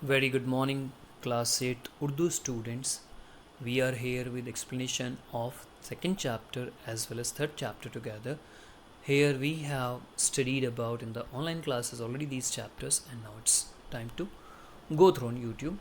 Very good morning, class 8 Urdu students. We are here with explanation of second chapter as well as third chapter together. Here we have studied about in the online classes already these chapters, and now it's time to go through on YouTube.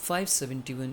571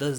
10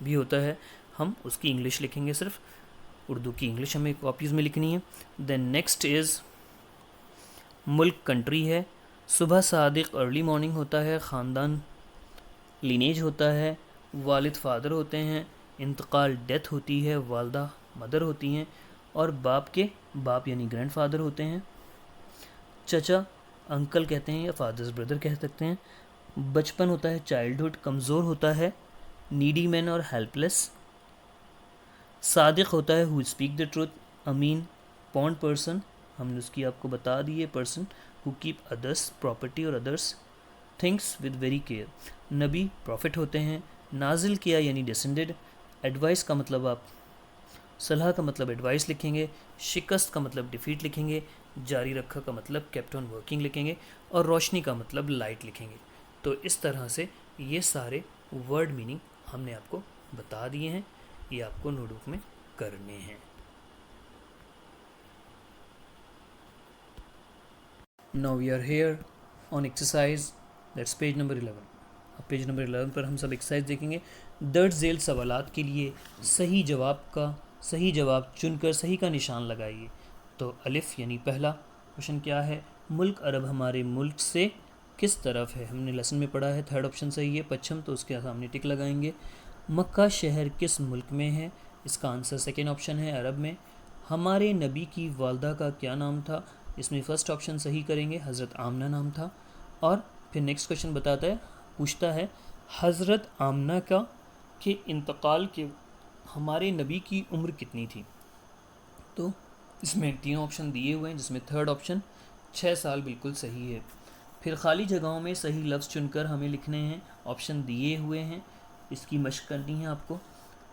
بھی ہوتا ہے ہم اس کی English لکھیں گے، صرف اردو کی English ہمیں کاپیز میں لکھنی ہے. Then next is Malik country ہے. صبح صادق ارلی مارننگ ہوتا ہے. خاندان لینیج ہوتا ہے. والد فادر ہوتے ہیں. انتقال ڈیتھ ہوتی ہے. والدہ مدر ہوتی ہیں. اور باپ کے باپ یعنی گرینڈ فادر ہوتے ہیں. چچا انکل کہتے ہیں یا فادرز بردر کہہ سکتے ہیں. بچپن ہوتا ہے چائلڈہڈ. کمزور ہوتا ہے نیڈی مین اور ہیلپ لیس. صادق ہوتا ہے ہو اسپیک دا ٹروتھ. امین پونڈ پرسن، ہم نے اس کی آپ کو بتا دی ہے، person who keep others property اور others things with very care. نبی پروفٹ ہوتے ہیں. نازل کیا یعنی ڈسینڈڈ. ایڈوائس کا مطلب آپ صلاح کا مطلب ایڈوائس لکھیں گے. شکست کا مطلب ڈیفیٹ لکھیں گے. جاری رکھا کا مطلب کیپٹ آن ورکنگ لکھیں گے. اور روشنی کا مطلب لائٹ لکھیں گے. تو اس طرح سے یہ سارے ورڈ میننگ ہم نے آپ کو بتا دیے ہیں. یہ آپ کو نوٹ بک میں کرنے ہیں. Now we are here on exercise, that's page number 11. اب پیج نمبر 11 پر ہم سب ایکسرسائز دیکھیں گے. درج ذیل سوالات کے لیے صحیح جواب چن کر صحیح کا نشان لگائیے. تو الف یعنی پہلا کوشچن کیا ہے؟ ملک عرب ہمارے ملک سے کس طرف ہے؟ ہم نے لیسن میں پڑھا ہے. تھرڈ آپشن صحیح ہے پچھم، تو اس کے سامنے ٹک لگائیں گے. مکہ شہر کس ملک میں ہے؟ اس کا آنسر سیکنڈ آپشن ہے عرب میں. ہمارے نبی کی والدہ کا کیا نام تھا؟ اس میں فرسٹ آپشن صحیح کریں گے، حضرت آمنہ نام تھا. اور پھر نیکسٹ کوشچن بتاتا ہے، پوچھتا ہے حضرت آمنہ کا کے انتقال کے ہمارے نبی کی عمر کتنی تھی؟ تو اس میں تین آپشن دیے ہوئے ہیں، جس میں تھرڈ آپشن 6 سال بالکل صحیح ہے. پھر خالی جگہوں میں صحیح لفظ چن کر ہمیں لکھنے ہیں. آپشن دیے ہوئے ہیں، اس کی مشق کرنی ہے آپ کو.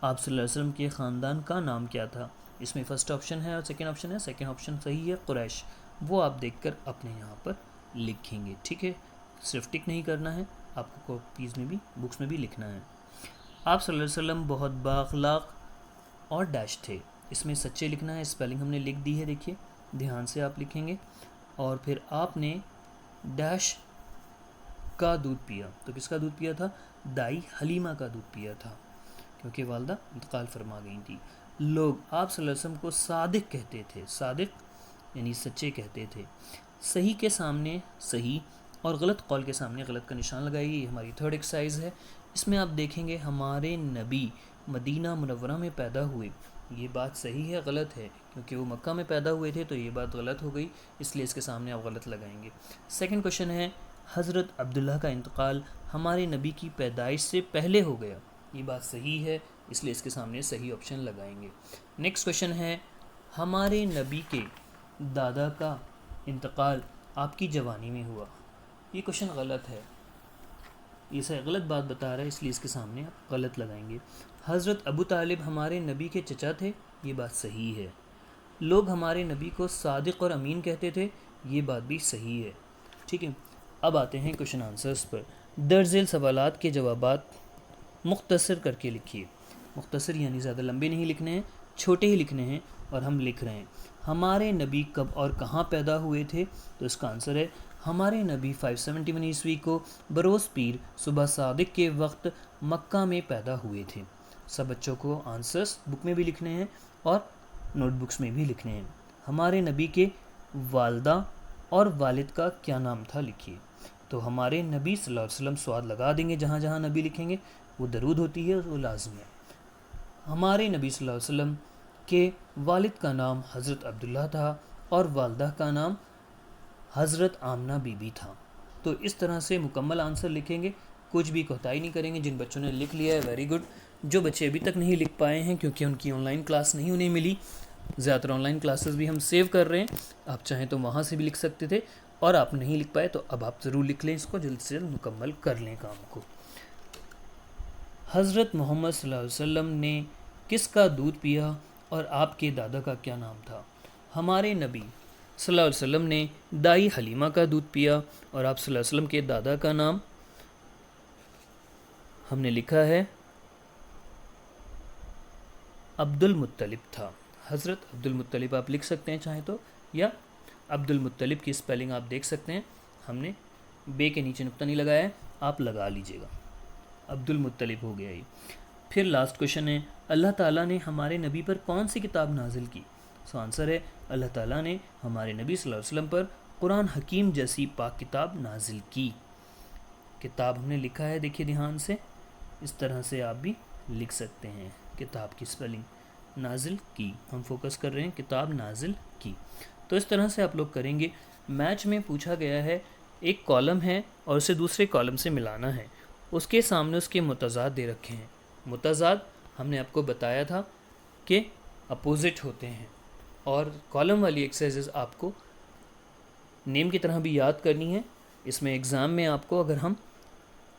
آپ صلی اللہ علیہ وسلم کے خاندان کا نام کیا تھا؟ اس میں فرسٹ آپشن ہے اور سیکنڈ آپشن ہے. سیکنڈ آپشن صحیح ہے قریش. وہ آپ دیکھ کر اپنے یہاں پر لکھیں گے. ٹھیک ہے، صرف ٹک نہیں کرنا ہے، آپ کو کاپیز میں بھی بکس میں بھی لکھنا ہے. آپ صلی اللہ علیہ وسلم بہت بااخلاق اور ڈیش تھے. اس میں سچے لکھنا ہے. اسپیلنگ ہم نے لکھ دی ہے، دیکھیے دھیان سے آپ لکھیں گے. اور پھر آپ نے ڈیش کا دودھ پیا. تو کس کا دودھ پیا تھا؟ دائی حلیمہ کا دودھ پیا تھا، کیونکہ والدہ انتقال فرما گئی تھی. لوگ آپ صلی اللہ علیہ وسلم کو صادق کہتے تھے. صادق یعنی سچے کہتے تھے. صحیح کے سامنے صحیح اور غلط قول کے سامنے غلط کا نشان لگائیے. یہ ہماری تھرڈ ایکسرسائز ہے. اس میں آپ دیکھیں گے ہمارے نبی مدینہ منورہ میں پیدا ہوئے. یہ بات صحیح ہے غلط ہے؟ کیونکہ وہ مکہ میں پیدا ہوئے تھے تو یہ بات غلط ہو گئی، اس لیے اس کے سامنے آپ غلط لگائیں گے. سیکنڈ کوشچن ہے حضرت عبداللہ کا انتقال ہمارے نبی کی پیدائش سے پہلے ہو گیا. یہ بات صحیح ہے، اس لیے اس کے سامنے صحیح آپشن لگائیں گے. نیکسٹ کوشچن ہے ہمارے نبی کے دادا کا انتقال آپ کی جوانی میں ہوا. یہ کوشچن غلط ہے، یہ سے غلط بات بتا رہا ہے، اس لیے اس کے سامنے آپ غلط لگائیں گے. حضرت ابو طالب ہمارے نبی کے چچا تھے. یہ بات صحیح ہے. لوگ ہمارے نبی کو صادق اور امین کہتے تھے. یہ بات بھی صحیح ہے. ٹھیک ہے، اب آتے ہیں کوشچن آنسرز پر. درج ذیل سوالات کے جوابات مختصر کر کے لکھیے. مختصر یعنی زیادہ لمبے نہیں لکھنے ہیں، چھوٹے ہی لکھنے ہیں. اور ہم لکھ رہے ہیں ہمارے نبی کب اور کہاں پیدا ہوئے تھے؟ تو اس کا آنسر ہے ہمارے نبی 571 عیسوی کو بروز پیر صبح صادق کے وقت مکہ میں پیدا ہوئے تھے. سب بچوں کو آنسرز بک میں بھی لکھنے ہیں اور نوٹ بکس میں بھی لکھنے ہیں. ہمارے نبی کے والدہ اور والد کا کیا نام تھا لکھیے. تو ہمارے نبی صلی اللہ علیہ وسلم سواد لگا دیں گے، جہاں جہاں نبی لکھیں گے وہ درود ہوتی ہے، وہ لازم ہے. ہمارے نبی صلی اللہ علیہ وسلم کے والد کا نام حضرت عبداللہ تھا اور والدہ کا نام حضرت آمنہ بی بی تھا. تو اس طرح سے مکمل آنسر لکھیں گے، کچھ بھی کوتاہی نہیں کریں گے. جن بچوں نے لکھ لیا ہے ویری گڈ. جو بچے ابھی تک نہیں لکھ پائے ہیں کیونکہ ان کی آن لائن کلاس نہیں انہیں ملی، زیادہ تر آن لائن کلاسز بھی ہم سیو کر رہے ہیں، آپ چاہیں تو وہاں سے بھی لکھ سکتے تھے، اور آپ نہیں لکھ پائے تو اب آپ ضرور لکھ لیں، اس کو جلد سے جلد مکمل کر لیں کام کو. حضرت محمد صلی اللہ علیہ وسلم نے کس کا دودھ پیا اور آپ کے دادا کا کیا نام تھا؟ ہمارے نبی صلی اللہ علیہ وسلم نے دائی حلیمہ کا دودھ پیا اور آپ صلی اللہ علیہ وسلم کے دادا کا نام ہم نے لکھا ہے عبد المطلب تھا. حضرت عبد المطلب آپ لکھ سکتے ہیں چاہیں تو، یا عبد المطلب کی اسپیلنگ آپ دیکھ سکتے ہیں. ہم نے بے کے نیچے نقطہ نہیں لگایا ہے، آپ لگا لیجئے گا. عبد المطلب ہو گیا یہ. پھر لاسٹ کوشچن ہے اللہ تعالیٰ نے ہمارے نبی پر کون سی کتاب نازل کی؟ سو آنسر ہے اللہ تعالیٰ نے ہمارے نبی صلی اللہ علیہ وسلم پر قرآن حکیم جیسی پاک کتاب نازل کی. کتاب ہم نے لکھا ہے دیکھیے دھیان سے, اس طرح سے آپ بھی لکھ سکتے ہیں کتاب کی سپیلنگ. نازل کی ہم فوکس کر رہے ہیں, کتاب نازل کی. تو اس طرح سے آپ لوگ کریں گے. میچ میں پوچھا گیا ہے ایک کالم ہے اور اسے دوسرے کالم سے ملانا ہے, اس کے سامنے اس کے متضاد دے رکھے ہیں. متضاد ہم نے آپ کو بتایا تھا کہ اپوزٹ ہوتے ہیں, اور کالم والی ایکسرسائز آپ کو نیم کی طرح بھی یاد کرنی ہے. اس میں ایگزام میں آپ کو اگر ہم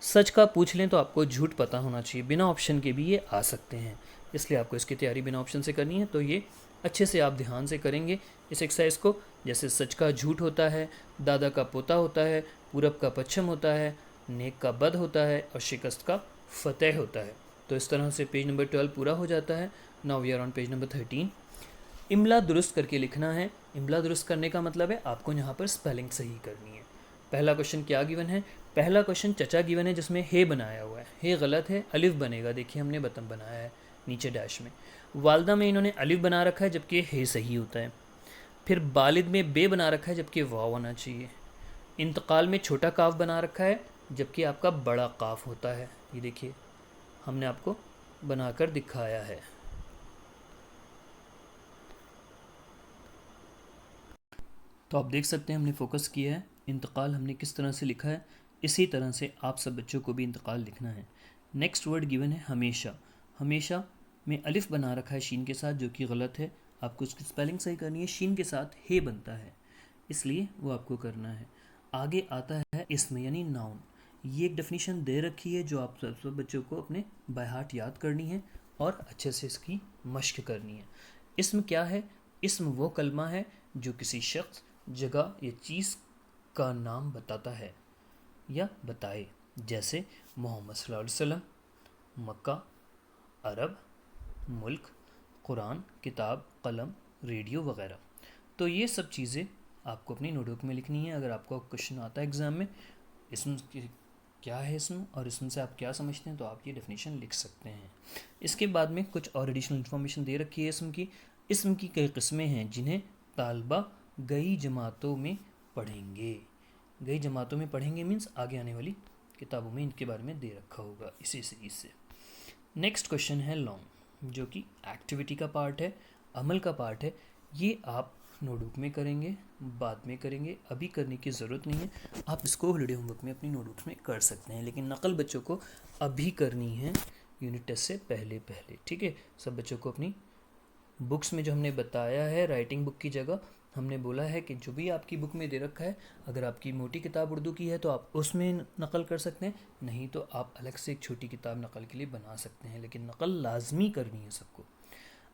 سچ کا پوچھ لیں تو آپ کو جھوٹ پتہ ہونا چاہیے, بنا آپشن کے بھی یہ آ سکتے ہیں, اس لیے آپ کو اس کی تیاری بنا آپشن سے کرنی ہے. تو یہ اچھے سے آپ دھیان سے کریں گے اس ایکسرسائز کو. جیسے سچ کا جھوٹ ہوتا ہے, دادا کا پوتا ہوتا ہے, پورب کا پچھم ہوتا ہے, نیک کا بد ہوتا ہے, اور شکست کا فتح ہوتا ہے. تو اس طرح سے پیج نمبر 12 پورا ہو جاتا ہے. Now we are on page number 13. املا درست کر کے لکھنا ہے. املا درست کرنے کا مطلب ہے آپ کو یہاں پر سپیلنگ صحیح کرنی ہے. پہلا کوشچن کیا گیون ہے؟ پہلا کوشچن چچا گیون ہے جس میں ہے بنایا ہوا ہے. ہے غلط ہے, الف بنے گا. دیکھیے ہم نے بطن بنایا ہے نیچے ڈیش میں. والدہ میں انہوں نے الف بنا رکھا ہے جبکہ ہے صحیح ہوتا ہے. پھر والد میں بے بنا رکھا ہے جبکہ واو ہونا چاہیے. انتقال میں چھوٹا کاف بنا رکھا ہے جبکہ آپ کا بڑا کاف ہوتا ہے. یہ دیکھیے ہم نے آپ کو بنا کر دکھایا ہے. تو آپ دیکھ سکتے ہیں ہم نے فوکس کیا ہے. انتقال ہم نے کس طرح سے لکھا ہے, اسی طرح سے آپ سب بچوں کو بھی انتقال لکھنا ہے. نیکسٹ ورڈ گیون ہے ہمیشہ. ہمیشہ میں الف بنا رکھا ہے شین کے ساتھ جو کہ غلط ہے. آپ کو اس کی سپیلنگ صحیح کرنی ہے. شین کے ساتھ ہے بنتا ہے, اس لیے وہ آپ کو کرنا ہے. آگے آتا ہے اسم یعنی ناؤن. یہ ایک ڈیفینیشن دے رکھی ہے جو آپ سب بچوں کو اپنے بائی ہارٹ یاد کرنی ہے اور اچھے سے اس کی مشق کرنی ہے. اسم کیا ہے؟ اسم وہ کلمہ ہے جو کسی شخص, جگہ یا چیز کا نام بتاتا ہے یا بتائے. جیسے محمد صلی اللہ علیہ وسلم, مکہ, عرب, ملک, قرآن, کتاب, قلم, ریڈیو وغیرہ. تو یہ سب چیزیں آپ کو اپنی نوٹ بک میں لکھنی ہے. اگر آپ کو کوشچن آتا ہے ایگزام میں اسم کیا ہے اسم اور اسم سے آپ کیا سمجھتے ہیں تو آپ یہ ڈیفینیشن لکھ سکتے ہیں. اس کے بعد میں کچھ اور ایڈیشنل انفارمیشن دے رکھی ہے اسم کی. اسم کی کئی قسمیں ہیں جنہیں طالبہ گئی جماعتوں میں پڑھیں گے. گئی جماعتوں میں پڑھیں گے مینس آگے آنے والی کتابوں میں ان کے بارے میں دے رکھا ہوگا اسی سیریز سے. نیکسٹ کوشچن ہے لانگ, جو کہ ایکٹیویٹی کا پارٹ ہے, عمل کا پارٹ ہے. یہ آپ نوٹ بک میں کریں گے, بعد میں کریں گے, ابھی کرنے کی ضرورت نہیں ہے. آپ اس کو ہالیڈے ہوم ورک میں اپنی نوٹ بک میں کر سکتے ہیں, لیکن نقل بچوں کو ابھی کرنی ہے یونٹ ٹیسٹ سے پہلے. ٹھیک ہے, سب بچوں کو اپنی بکس میں جو ہم نے بتایا ہے رائٹنگ بک کی جگہ ہم نے بولا ہے کہ جو بھی آپ کی بک میں دے رکھا ہے, اگر آپ کی موٹی کتاب اردو کی ہے تو آپ اس میں نقل کر سکتے ہیں, نہیں تو آپ الگ سے ایک چھوٹی کتاب نقل کے لیے بنا سکتے ہیں, لیکن نقل لازمی کرنی ہے سب کو.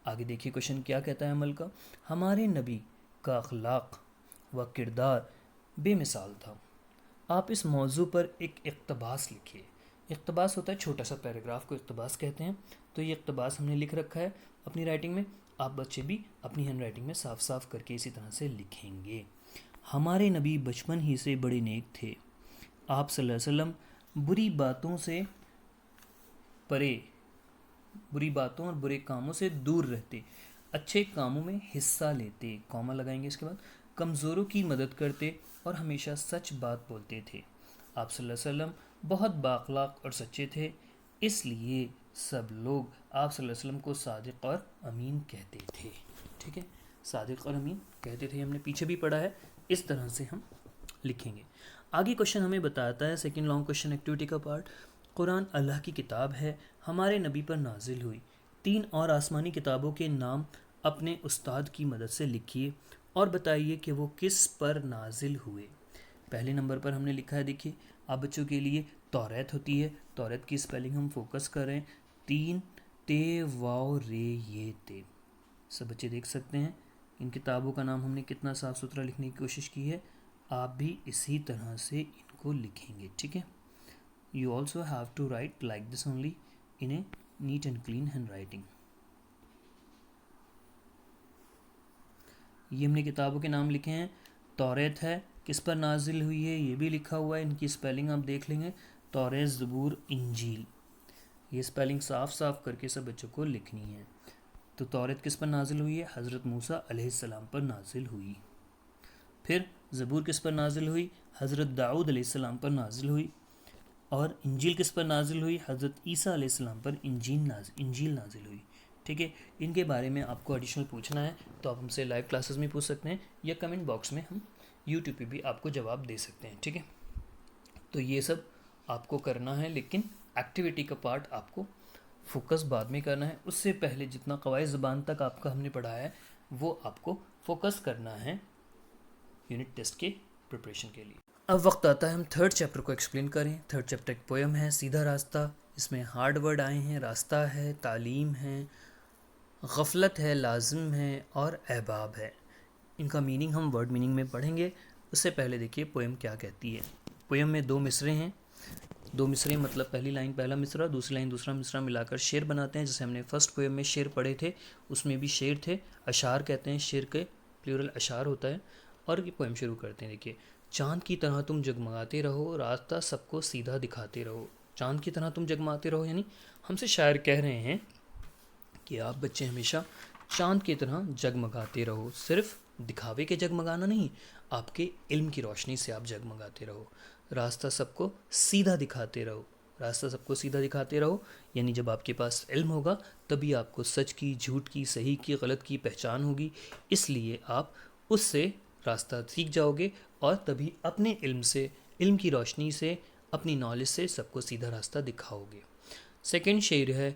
آگے دیکھیے کوشچن کیا کہتا ہے عمل کا. ہمارے نبی کا اخلاق و کردار بے مثال تھا. آپ اس موضوع پر ایک اقتباس لکھیے. اقتباس ہوتا ہے چھوٹا سا پیراگراف کو اقتباس کہتے ہیں. تو یہ اقتباس ہم نے لکھ رکھا ہے اپنی رائٹنگ میں. آپ بچے بھی اپنی ہینڈ رائٹنگ میں صاف صاف کر کے اسی طرح سے لکھیں گے. ہمارے نبی بچپن ہی سے بڑے نیک تھے. آپ صلی اللہ علیہ وسلم بری باتوں سے پرے, بری باتوں اور برے کاموں سے دور رہتے, اچھے کاموں میں حصہ لیتے, کامہ لگائیں گے اس کے بعد, کمزوروں کی مدد کرتے اور ہمیشہ سچ بات بولتے تھے. آپ صلی اللہ علیہ وسلم بہت بااخلاق اور سچے تھے, اس لیے سب لوگ آپ صلی اللہ علیہ وسلم کو صادق اور امین کہتے تھے. ٹھیک ہے, صادق اور امین کہتے تھے, ہم نے پیچھے بھی پڑھا ہے. اس طرح سے ہم لکھیں گے. آگے کوشچن ہمیں بتاتا ہے سیکنڈ لانگ کوشچن ایکٹیویٹی کا پارٹ. قرآن اللہ کی کتاب ہے, ہمارے نبی پر نازل ہوئی. 3 اور آسمانی کتابوں کے نام اپنے استاد کی مدد سے لکھیے اور بتائیے کہ وہ کس پر نازل ہوئے. پہلے نمبر پر ہم نے لکھا ہے, دیکھیے آپ بچوں کے لیے توریت ہوتی ہے. توریت کی سپیلنگ ہم فوکس کریں, 3 تے واو رے یہ تے. سب بچے دیکھ سکتے ہیں ان کتابوں کا نام ہم نے کتنا صاف ستھرا لکھنے کی کوشش کی ہے. آپ بھی اسی طرح سے ان کو لکھیں گے. ٹھیک ہے, you also have to write like this only in a neat and clean ہینڈ رائٹنگ. یہ ہم نے کتابوں کے نام لکھے ہیں. توریت ہے, کس پر نازل ہوئی ہے یہ بھی لکھا ہوا ہے, ان کی سپیلنگ آپ دیکھ لیں گے. توریت, زبور, انجیل. یہ اسپیلنگ صاف صاف کر کے سب بچوں کو لکھنی ہے. تو توریت کس پر نازل ہوئی ہے؟ حضرت موسیٰ علیہ السلام پر نازل ہوئی. پھر زبور کس پر نازل ہوئی؟ حضرت داؤد علیہ السلام پر نازل ہوئی. اور انجیل کس پر نازل ہوئی؟ حضرت عیسیٰ علیہ السلام پر انجیل نازل ہوئی. ٹھیک ہے، ان کے بارے میں آپ کو ایڈیشنل پوچھنا ہے تو آپ ہم سے لائیو کلاسز میں پوچھ سکتے ہیں یا کمنٹ باکس میں ہم یوٹیوب پہ بھی آپ کو جواب دے سکتے ہیں. ٹھیک ہے، تو یہ سب آپ کو کرنا ہے، لیکن ایکٹیویٹی کا پارٹ آپ کو فوکس بعد میں کرنا ہے. اس سے پہلے جتنا قواعد زبان تک آپ کا ہم نے پڑھایا ہے وہ آپ کو فوکس کرنا ہے یونٹ ٹیسٹ کے پریپریشن کے لیے. اب وقت آتا ہے ہم تھرڈ چیپٹر کو ایکسپلین کریں. تھرڈ چیپٹر ایک پویم ہے، سیدھا راستہ. اس میں ہارڈ ورڈ آئے ہیں، راستہ ہے، تعلیم ہے، غفلت ہے، لازم ہے اور احباب ہے. ان کا میننگ ہم ورڈ میننگ میں پڑھیں گے. اس سے پہلے دیکھیے پویم کیا کہتی ہے. پویم میں 2 مصرے ہیں. 2 مصرے مطلب پہلی لائن پہلا مصرع، دوسری لائن دوسرا مصرع ملا کر شعر بناتے ہیں. جیسے ہم نے فرسٹ پویم میں شعر پڑھے تھے، اس میں بھی شعر تھے. اشعار کہتے ہیں، شعر کے پلیورل اشعار ہوتا ہے. اور یہ پویم شروع کرتے ہیں. دیکھیے، چاند کی طرح تم جگمگاتے رہو، راستہ سب کو سیدھا دکھاتے رہو. چاند کی طرح تم جگمگاتے رہو یعنی ہم سے شاعر کہہ رہے ہیں کہ آپ بچے ہمیشہ چاند کی طرح جگمگاتے رہو. صرف دکھاوے کے جگمگانا نہیں، آپ کے علم کی روشنی سے آپ جگمگاتے رہو. راستہ سب کو سیدھا دکھاتے رہو. راستہ سب کو سیدھا دکھاتے رہو یعنی جب آپ کے پاس علم ہوگا تبھی آپ کو سچ کی، جھوٹ کی، صحیح کی، غلط کی پہچان ہوگی. اس لیے آپ اس سے راستہ سیکھ جاؤ گے اور تبھی اپنے علم کی روشنی سے، اپنی نالج سے سب کو سیدھا راستہ دکھاؤ گے. سیکنڈ شعر ہے،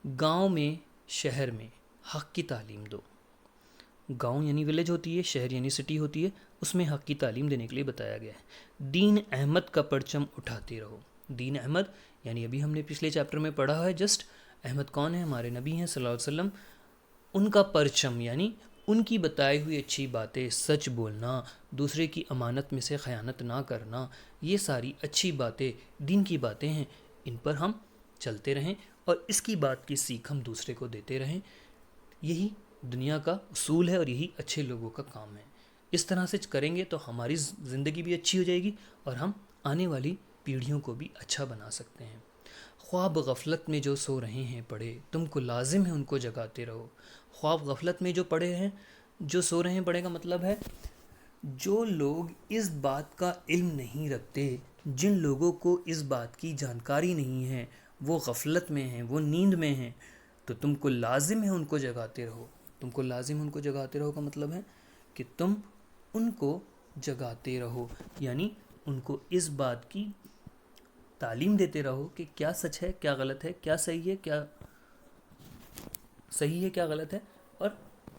گاؤں میں شہر میں حق کی تعلیم دو. گاؤں یعنی ولیج ہوتی ہے، شہر یعنی سٹی ہوتی ہے، اس میں حق کی تعلیم دینے کے لیے بتایا گیا ہے. دین احمد کا پرچم اٹھاتے رہو. دین احمد یعنی ابھی ہم نے پچھلے چیپٹر میں پڑھا ہے جسٹ. احمد کون ہے؟ ہمارے نبی ہیں صلی اللہ علیہ وسلم. ان کا پرچم یعنی ان کی بتائی ہوئی اچھی باتیں، سچ بولنا، دوسرے کی امانت میں سے خیانت نہ کرنا، یہ ساری اچھی باتیں دین کی باتیں ہیں. ان پر ہم چلتے رہیں اور اس کی بات کی سیکھ ہم دوسرے کو دیتے رہیں. یہی دنیا کا اصول ہے اور یہی اچھے لوگوں کا کام ہے. اس طرح سے کریں گے تو ہماری زندگی بھی اچھی ہو جائے گی اور ہم آنے والی پیڑھیوں کو بھی اچھا بنا سکتے ہیں. خواب غفلت میں جو سو رہے ہیں پڑے، تم کو لازم ہے ان کو جگاتے رہو. خواب غفلت میں جو پڑے ہیں، جو سو رہے ہیں پڑے کا مطلب ہے جو لوگ اس بات کا علم نہیں رکھتے، جن لوگوں کو اس بات کی جانکاری نہیں ہے، وہ غفلت میں ہیں، وہ نیند میں ہیں، تو تم کو لازم ہے ان کو جگاتے رہو. تم کو لازم ان کو جگاتے رہو کا مطلب ہے کہ تم ان کو جگاتے رہو یعنی ان کو اس بات کی تعلیم دیتے رہو کہ کیا سچ ہے، کیا غلط ہے، کیا صحیح ہے، کیا غلط ہے اور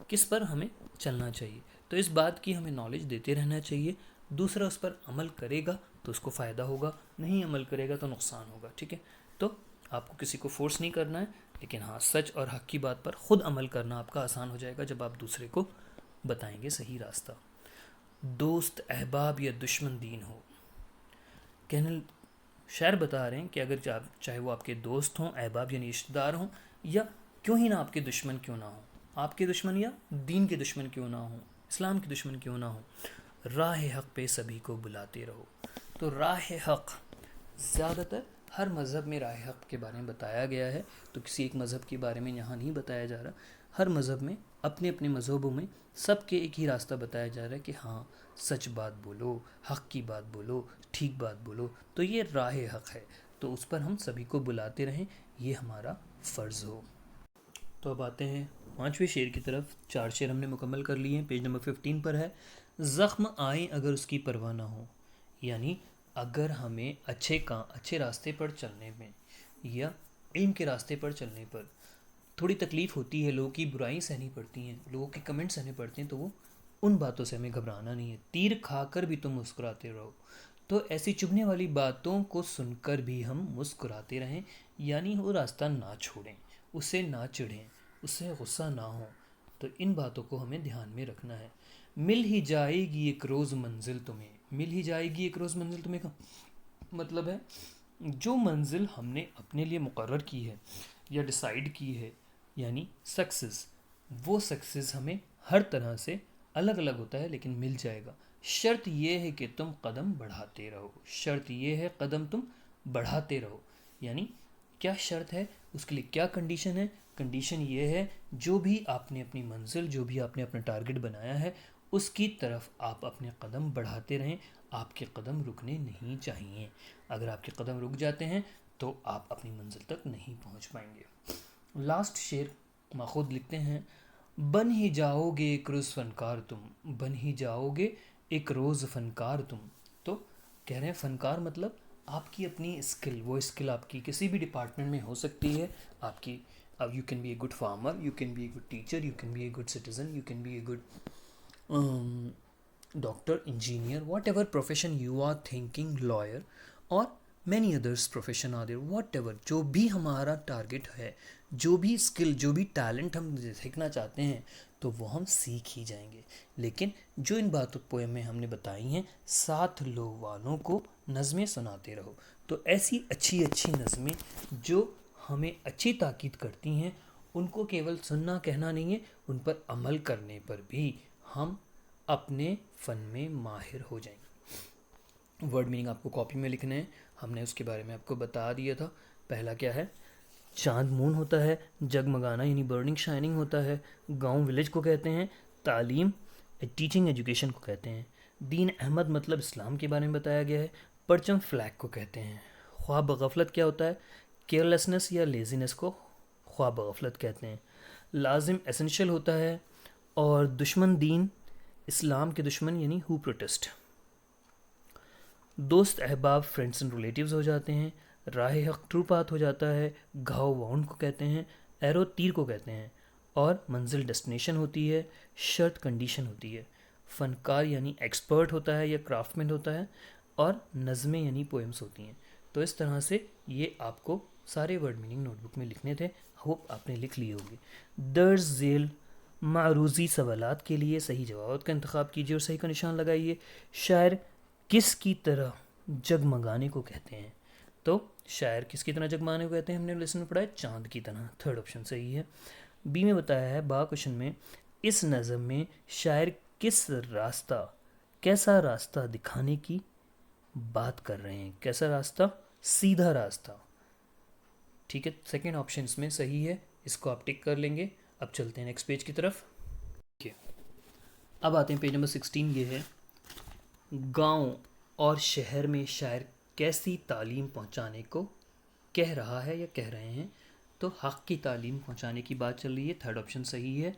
کس پر ہمیں چلنا چاہیے. تو اس بات کی ہمیں نالج دیتے رہنا چاہیے. دوسرا اس پر عمل کرے گا تو اس کو فائدہ ہوگا، نہیں عمل کرے گا تو نقصان ہوگا. ٹھیک ہے، تو آپ کو کسی کو فورس نہیں کرنا ہے، لیکن ہاں سچ اور حق کی بات پر خود عمل کرنا آپ کا آسان ہو جائے گا جب آپ دوسرے کو بتائیں گے صحیح راستہ. دوست، احباب یا دشمن دین ہو. کہنے شاعر بتا رہے ہیں کہ اگر چاہے وہ آپ کے دوست ہوں، احباب یعنی رشتہ دار ہوں، یا کیوں ہی نہ آپ کے دشمن کیوں نہ ہوں، آپ کے دشمن یا دین کے دشمن کیوں نہ ہوں، اسلام کے دشمن کیوں نہ ہوں، راہ حق پہ سبھی کو بلاتے رہو. تو راہ حق زیادہ تر ہر مذہب میں راہ حق کے بارے میں بتایا گیا ہے، تو کسی ایک مذہب کے بارے میں یہاں نہیں بتایا جا رہا. ہر مذہب میں اپنے اپنے مذہبوں میں سب کے ایک ہی راستہ بتایا جا رہا ہے کہ ہاں سچ بات بولو، حق کی بات بولو، ٹھیک بات بولو. تو یہ راہ حق ہے، تو اس پر ہم سبھی کو بلاتے رہیں، یہ ہمارا فرض ہو. تو اب آتے ہیں 5ویں شعر کی طرف. 4 شعر ہم نے مکمل کر لیے ہیں. پیج نمبر 15 پر ہے، زخم آئیں اگر اس کی پرواہ نہ ہو. یعنی اگر ہمیں اچھے راستے پر چلنے میں یا علم کے راستے پر چلنے پر تھوڑی تکلیف ہوتی ہے، لوگوں کی برائیں سہنی پڑتی ہیں، لوگوں کے کمنٹ سہنے پڑتے ہیں، تو وہ ان باتوں سے ہمیں گھبرانا نہیں ہے. تیر کھا کر بھی تم مسکراتے رہو. تو ایسی چبھنے والی باتوں کو سن کر بھی ہم مسکراتے رہیں، یعنی وہ راستہ نہ چھوڑیں، اسے نہ چڑھیں، اس سے غصہ نہ ہوں. تو ان باتوں کو ہمیں دھیان میں رکھنا ہے. مل ہی جائے گی ایک روز منزل تمہیں. مل ہی جائے گی ایک روز منزل تمہیں کا مطلب ہے جو منزل ہم نے اپنے لیے مقرر کی ہے یا ڈیسائیڈ کی ہے، یعنی سکسیس، وہ سکسیس ہمیں ہر طرح سے الگ الگ ہوتا ہے لیکن مل جائے گا. شرط یہ ہے کہ تم قدم بڑھاتے رہو. شرط یہ ہے قدم تم بڑھاتے رہو. یعنی کیا شرط ہے، اس کے لیے کیا کنڈیشن ہے؟ کنڈیشن یہ ہے جو بھی آپ نے اپنی منزل، جو بھی آپ نے اپنا ٹارگٹ بنایا ہے اس کی طرف آپ اپنے قدم بڑھاتے رہیں، آپ کے قدم رکنے نہیں چاہیے۔ اگر آپ کے قدم رک جاتے ہیں تو آپ اپنی منزل تک نہیں پہنچ پائیں گے۔ لاسٹ شعر ماخود لکھتے ہیں، بن ہی جاؤ گے ایک روز فنکار تم، بن ہی جاؤ گے ایک روز فنکار تم۔ تو کہہ رہے ہیں فنکار مطلب آپ کی اپنی اسکل، وہ اسکل آپ کی کسی بھی ڈپارٹمنٹ میں ہو سکتی ہے۔ آپ کی you can be a good farmer, you can be a good teacher, you can be a good citizen, you can be a good doctor, engineer, whatever profession you are thinking, lawyer اور many others profession are there, whatever جو بھی ہمارا target ہے، جو بھی skill, جو بھی talent ہم سیکھنا چاہتے ہیں تو وہ ہم سیکھ ہی جائیں گے۔ لیکن جو ان باتوں پوئم میں ہم نے بتائی ہیں، ساتھ لو والوں کو نظمیں سناتے رہو، تو ایسی اچھی اچھی نظمیں جو ہمیں اچھی تاکید کرتی ہیں ان کو کیول سننا کہنا نہیں ہے، ان پر عمل کرنے پر بھی ہم اپنے فن میں ماہر ہو جائیں گے۔ ورڈ میننگ آپ کو کاپی میں لکھنا ہے، ہم نے اس کے بارے میں آپ کو بتا دیا تھا۔ پہلا کیا ہے؟ چاند مون ہوتا ہے، جگمگانا یعنی برننگ شائننگ ہوتا ہے، گاؤں ولیج کو کہتے ہیں، تعلیم ٹیچنگ ایجوکیشن کو کہتے ہیں، دین احمد مطلب اسلام کے بارے میں بتایا گیا ہے، پرچم فلیگ کو کہتے ہیں، خواب غفلت کیا ہوتا ہے؟ کیئرلیسنس یا لیزینس کو خواب غفلت کہتے ہیں، لازم ایسنشل ہوتا ہے، اور دشمن دین اسلام کے دشمن یعنی ہو پروٹیسٹ، دوست احباب فرینڈس اینڈ ریلیٹیوز ہو جاتے ہیں، راہ حق ٹرو پاتھ ہو جاتا ہے، گھاؤ واؤنڈ کو کہتے ہیں، ایرو تیر کو کہتے ہیں، اور منزل ڈیسٹینیشن ہوتی ہے، شرط کنڈیشن ہوتی ہے، فنکار یعنی ایکسپرٹ ہوتا ہے یا کرافٹ مین ہوتا ہے، اور نظمیں یعنی پوئمس ہوتی ہیں۔ تو اس طرح سے یہ آپ کو سارے ورڈ میننگ نوٹ بک میں لکھنے تھے، ہوپ آپ نے لکھ لیے ہوں گے۔ درج ذیل معروضی سوالات کے لیے صحیح جوابات کا انتخاب کیجیے اور صحیح کا نشان لگائیے۔ شاعر کس کی طرح جگمگانے کو کہتے ہیں؟ تو شاعر کس کی طرح جگمگانے کو کہتے ہیں؟ ہم نے لیسن میں پڑھا ہے چاند کی طرح، تھرڈ آپشن صحیح ہے۔ بی میں بتایا ہے با کوشچن میں، اس نظم میں شاعر کس راستہ، کیسا راستہ دکھانے کی بات کر رہے ہیں؟ کیسا راستہ؟ سیدھا راستہ، ٹھیک ہے، سیکنڈ آپشن اس میں صحیح ہے، اس کو آپ ٹک کر لیں گے۔ اب چلتے ہیں نیکسٹ پیج کی طرف۔ اب آتے ہیں پیج نمبر 16، یہ ہے گاؤں اور شہر میں شاعر کیسی تعلیم پہنچانے کو کہہ رہا ہے یا کہہ رہے ہیں؟ تو حق کی تعلیم پہنچانے کی بات چل رہی ہے، تھرڈ آپشن صحیح ہے۔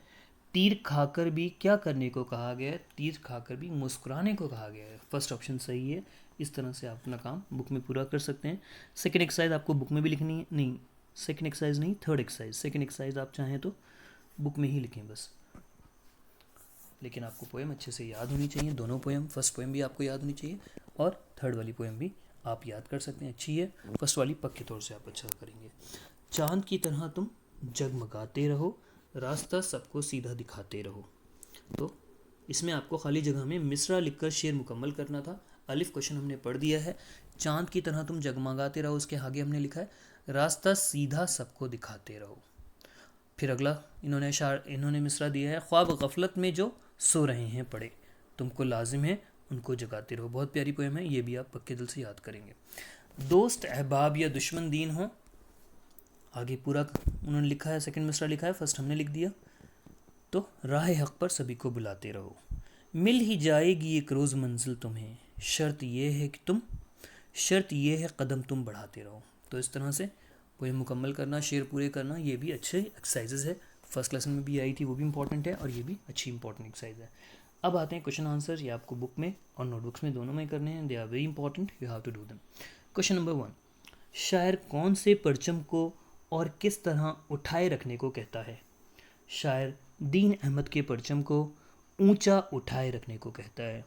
تیر کھا کر بھی کیا کرنے کو کہا گیا ہے؟ تیر کھا کر بھی مسکرانے کو کہا گیا ہے، فرسٹ آپشن صحیح ہے۔ اس طرح سے آپ اپنا کام بک میں پورا کر سکتے ہیں۔ سیکنڈ ایکسرسائز آپ کو بک میں بھی لکھنی ہے، نہیں سیکنڈ ایکسرسائز نہیں، تھرڈ ایکسرسائز، سیکنڈ ایکسرسائز آپ چاہیں تو بک میں ہی لکھیں بس، لیکن آپ کو پوئم اچھے سے یاد ہونی چاہیے، دونوں پوئم، فرسٹ پوئم بھی آپ کو یاد ہونی چاہیے اور تھرڈ والی پوئم بھی آپ یاد کر سکتے ہیں، اچھی ہے، فرسٹ والی پکے طور سے آپ اچھا کریں گے۔ چاند کی طرح تم جگمگاتے رہو، راستہ سب کو سیدھا دکھاتے رہو۔ تو اس میں آپ کو خالی جگہ میں مصرع لکھ کر شعر مکمل کرنا تھا۔ الف کوشچن ہم نے پڑھ دیا ہے، چاند کی طرح تم جگمگاتے رہو، اس کے آگے ہم نے لکھا ہے راستہ سیدھا سب کو دکھاتے رہو۔ پھر اگلا انہوں نے مصرع دیا ہے، خواب غفلت میں جو سو رہے ہیں پڑے، تم کو لازم ہے ان کو جگاتے رہو۔ بہت پیاری پوئم ہے، یہ بھی آپ پکے دل سے یاد کریں گے۔ دوست احباب یا دشمن دین ہو، آگے پورا انہوں نے لکھا ہے، سیکنڈ مصرع لکھا ہے، فرسٹ ہم نے لکھ دیا۔ تو راہ حق پر سبھی کو بلاتے رہو، مل ہی جائے گی ایک روز منزل تمہیں، شرط یہ ہے قدم تم بڑھاتے رہو۔ تو اس طرح سے پوئم مکمل کرنا، شعر پورے کرنا، یہ بھی اچھے ایکسرسائزز ہے، فرسٹ لیسن میں بھی آئی تھی، وہ بھی امپورٹنٹ ہے، اور یہ بھی اچھی امپورٹنٹ ایکسرسائز ہے۔ اب آتے ہیں کوشچن آنسر، یہ آپ کو بک میں اور نوٹ بکس میں دونوں میں کرنے ہیں، they are very important, you have to do them. Question number 1، شاعر کون سے پرچم کو اور کس طرح اٹھائے رکھنے کو کہتا ہے؟ شاعر دین احمد کے پرچم کو اونچا اٹھائے رکھنے کو کہتا ہے۔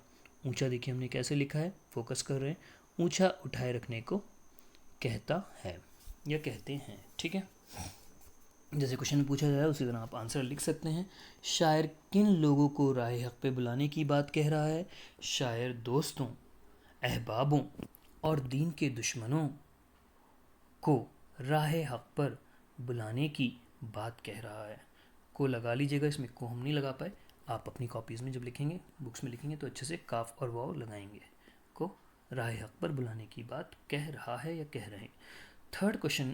اونچا دیکھیے ہم نے کیسے لکھا ہے، فوکس کر رہے ہیں، اونچا اٹھائے رکھنے کو کہتا ہے یا کہتے ہیں، ٹھیک ہے، جیسے کوشچن میں پوچھا جائے اسی طرح آپ آنسر لکھ سکتے ہیں۔ شاعر کن لوگوں کو راہ حق پہ بلانے کی بات کہہ رہا ہے؟ شاعر دوستوں، احبابوں اور دین کے دشمنوں کو راہ حق پر بلانے کی بات کہہ رہا ہے۔ کو لگا لیجیے گا، اس میں کو ہم نہیں لگا پائے، آپ اپنی کاپیز میں جب لکھیں گے، بکس میں لکھیں گے تو اچھے سے کاف اور واو لگائیں گے، کو راہ حق پر بلانے کی بات کہہ رہا ہے یا کہہ رہے ہیں۔ Third question